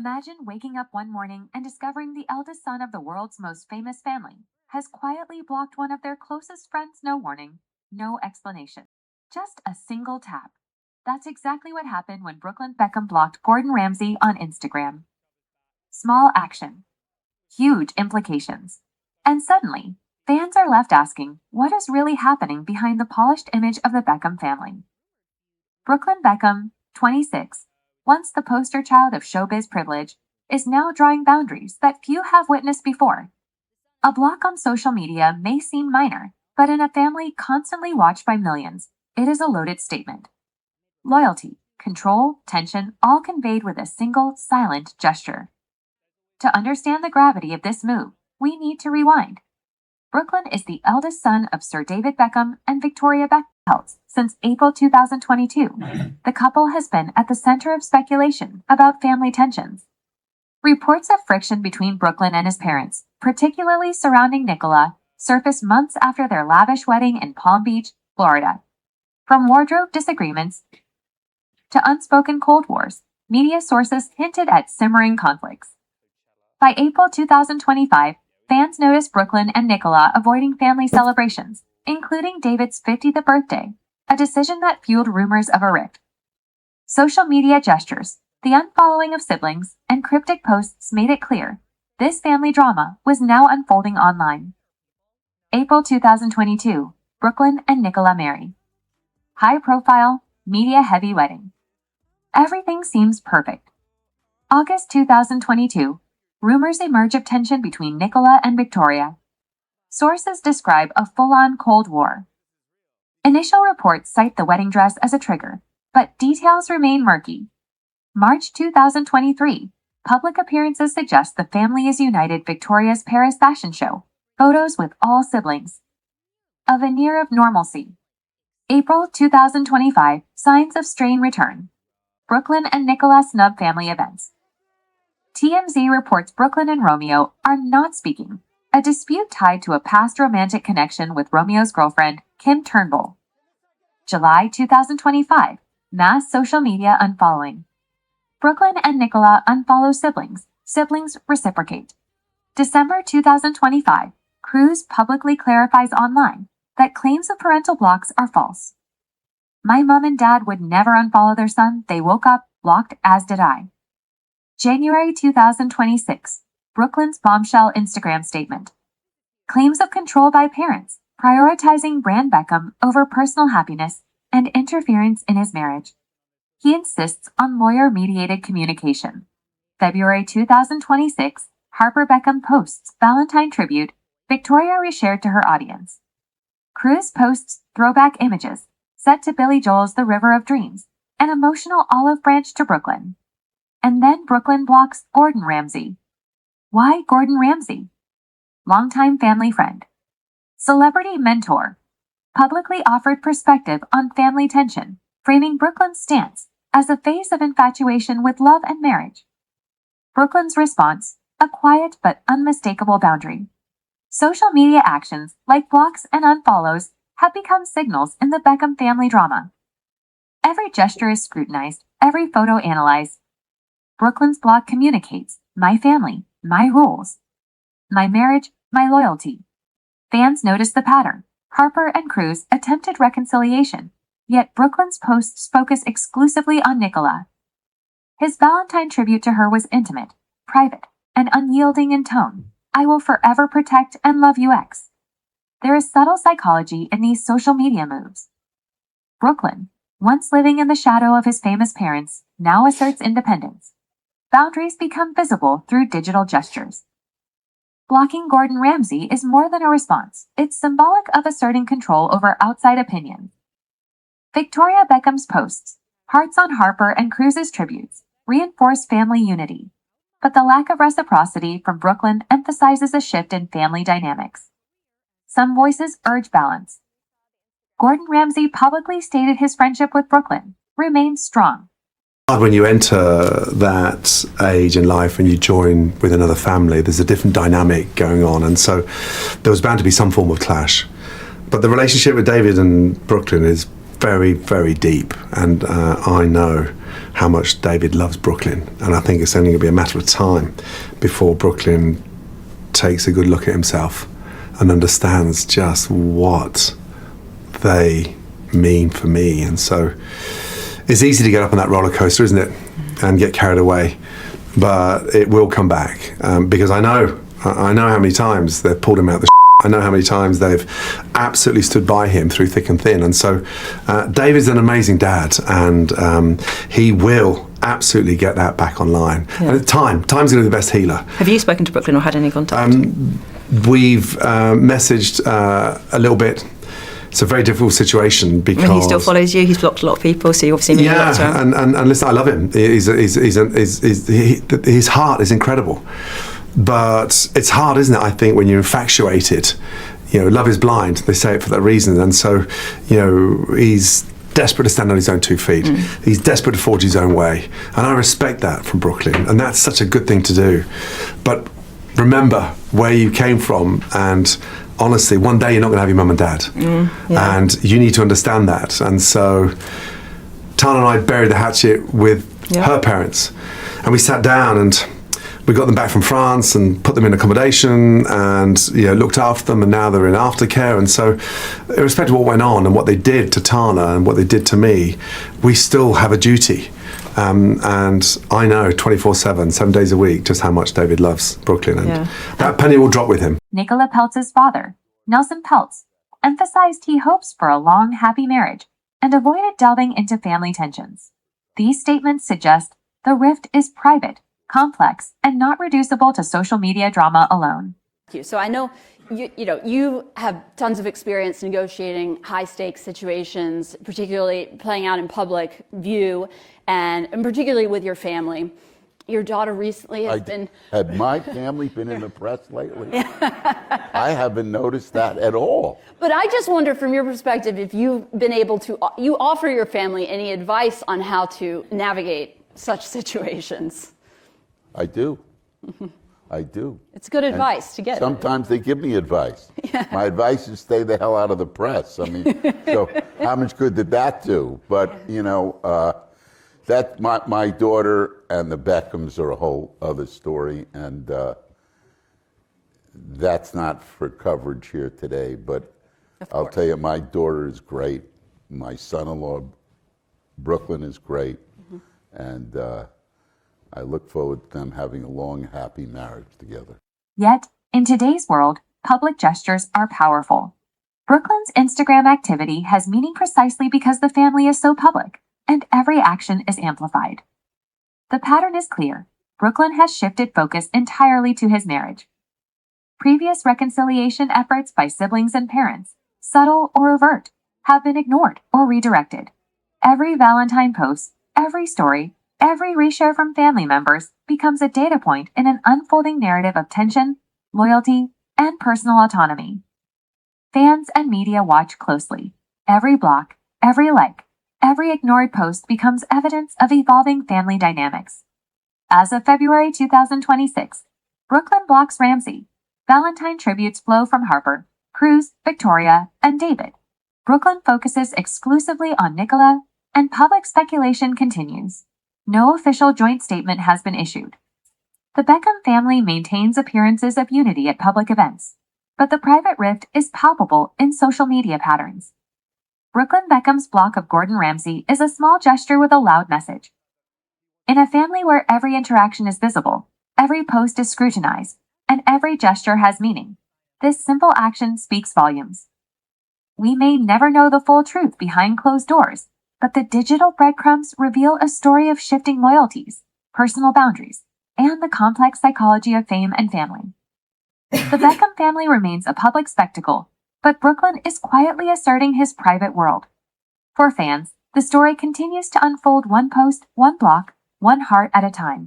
Imagine waking up one morning and discovering the eldest son of the world's most famous family has quietly blocked one of their closest friends. No warning, no explanation. Just a single tap. That's exactly what happened when Brooklyn Beckham blocked Gordon Ramsay on Instagram. Small action, huge implications. And suddenly, fans are left asking what is really happening behind the polished image of the Beckham family. Brooklyn Beckham, 26, once the poster child of showbiz privilege, is now drawing boundaries that few have witnessed before. A block on social media may seem minor, but in a family constantly watched by millions, it is a loaded statement. Loyalty, control, tension, all conveyed with a single, silent gesture. To understand the gravity of this move, we need to rewind. Brooklyn is the eldest son of Sir David Beckham and Victoria Beckham. Since April 2022, the couple has been at the center of speculation about family tensions. Reports of friction between Brooklyn and his parents, particularly surrounding Nicola, surfaced months after their lavish wedding in Palm Beach, Florida. From wardrobe disagreements to unspoken Cold Wars, media sources hinted at simmering conflicts. By April 2025, fans noticed Brooklyn and Nicola avoiding family celebrations, including David's 50th birthday, a decision that fueled rumors of a rift. Social media gestures, the unfollowing of siblings, and cryptic posts made it clear this family drama was now unfolding online. April 2022, Brooklyn and Nicola marry. High-profile, media-heavy wedding. Everything seems perfect. August 2022, rumors emerge of tension between Nicola and Victoria. Sources describe a full-on Cold War. Initial reports cite the wedding dress as a trigger, but details remain murky. March 2023, public appearances suggest the family is united. Victoria's Paris fashion show, photos with all siblings. A veneer of normalcy. April 2025, signs of strain return. Brooklyn and Nicola snub family events. TMZ reports Brooklyn and Romeo are not speaking, a dispute tied to a past romantic connection with Romeo's girlfriend, Kim Turnbull. July 2025, mass social media unfollowing. Brooklyn and Nicola unfollow siblings, siblings reciprocate. December 2025, Cruz publicly clarifies online that claims of parental blocks are false. My mom and dad would never unfollow their son, they woke up, blocked, as did I. January 2026, Brooklyn's bombshell Instagram statement. Claims of control by parents, prioritizing brand Beckham over personal happiness and interference in his marriage. He insists on lawyer-mediated communication. February 2026, Harper Beckham posts Valentine tribute, Victoria reshared to her audience. Cruz posts throwback images, set to Billy Joel's The River of Dreams, an emotional olive branch to Brooklyn. And then Brooklyn blocks Gordon Ramsay. Why Gordon Ramsay? Longtime family friend. Celebrity mentor. Publicly offered perspective on family tension, framing Brooklyn's stance as a phase of infatuation with love and marriage. Brooklyn's response, a quiet but unmistakable boundary. Social media actions like blocks and unfollows have become signals in the Beckham family drama. Every gesture is scrutinized, every photo analyzed. Brooklyn's block communicates, my family, my rules. My marriage, my loyalty. Fans noticed the pattern. Harper and Cruz attempted reconciliation, yet Brooklyn's posts focus exclusively on Nicola. His Valentine tribute to her was intimate, private, and unyielding in tone. I will forever protect and love you X. There is subtle psychology in these social media moves. Brooklyn, once living in the shadow of his famous parents, now asserts independence. Boundaries become visible through digital gestures. Blocking Gordon Ramsay is more than a response, it's symbolic of asserting control over outside opinion. Victoria Beckham's posts, hearts on Harper and Cruz's tributes, reinforce family unity. But the lack of reciprocity from Brooklyn emphasizes a shift in family dynamics. Some voices urge balance. Gordon Ramsay publicly stated his friendship with Brooklyn remains strong. When you enter that age in life and you join with another family, there's a different dynamic going on, and so there was bound to be some form of clash. But the relationship with David and Brooklyn is very, very deep, and I know how much David loves Brooklyn. And I think it's only going to be a matter of time before Brooklyn takes a good look at himself and understands just what they mean for me. And so it's easy to get up on that roller coaster, isn't it, and get carried away. But it will come back, because I know how many times they've pulled him out the I know how many times they've absolutely stood by him through thick and thin. And so David's an amazing dad, and he will absolutely get that back online. Yeah. And time's going to be the best healer. Have you spoken to Brooklyn or had any contact? We've messaged a little bit. It's a very difficult situation because he still follows you. He's blocked a lot of people, so you obviously mean a lot to him. And listen, I love him. His heart is incredible, but it's hard, isn't it? I think when you're infatuated, love is blind. They say it for that reason, and so he's desperate to stand on his own 2 feet. He's desperate to forge his own way, and I respect that from Brooklyn, and that's such a good thing to do. But remember where you came from, and honestly, one day you're not going to have your mum and dad, and you need to understand that. And so Tana and I buried the hatchet with her parents, and we sat down and we got them back from France and put them in accommodation and looked after them, and now they're in aftercare. And so irrespective of what went on and what they did to Tana and what they did to me, we still have a duty. And I know 24/7, 7 days a week, just how much David loves Brooklyn, and that penny will drop with him. Nicola Peltz's father, Nelson Peltz, emphasized he hopes for a long, happy marriage and avoided delving into family tensions. These statements suggest the rift is private, complex, and not reducible to social media drama alone. So I know you have tons of experience negotiating high-stakes situations, particularly playing out in public view, and particularly with your family. Your daughter recently has been... Had my family been in the press lately? I haven't noticed that at all. But I just wonder, from your perspective, if you've been able to... You offer your family any advice on how to navigate such situations? I do. I do. It's good advice to get. Sometimes they give me advice. My advice is stay the hell out of the press. I mean, so how much good did that do? But, that my daughter and the Beckhams are a whole other story, and that's not for coverage here today. But I'll tell you, my daughter is great. My son-in-law, Brooklyn, is great, and I look forward to them having a long, happy marriage together. Yet, in today's world, public gestures are powerful. Brooklyn's Instagram activity has meaning precisely because the family is so public, and every action is amplified. The pattern is clear. Brooklyn has shifted focus entirely to his marriage. Previous reconciliation efforts by siblings and parents, subtle or overt, have been ignored or redirected. Every Valentine post, every story, every reshare from family members becomes a data point in an unfolding narrative of tension, loyalty, and personal autonomy. Fans and media watch closely. Every block, every like, every ignored post becomes evidence of evolving family dynamics. As of February 2026, Brooklyn blocks Ramsay. Valentine tributes flow from Harper, Cruz, Victoria, and David. Brooklyn focuses exclusively on Nicola, and public speculation continues. No official joint statement has been issued. The Beckham family maintains appearances of unity at public events, but the private rift is palpable in social media patterns. Brooklyn Beckham's block of Gordon Ramsay is a small gesture with a loud message. In a family where every interaction is visible, every post is scrutinized, and every gesture has meaning, this simple action speaks volumes. We may never know the full truth behind closed doors, but the digital breadcrumbs reveal a story of shifting loyalties, personal boundaries, and the complex psychology of fame and family. The Beckham family remains a public spectacle, but Brooklyn is quietly asserting his private world. For fans, the story continues to unfold one post, one block, one heart at a time.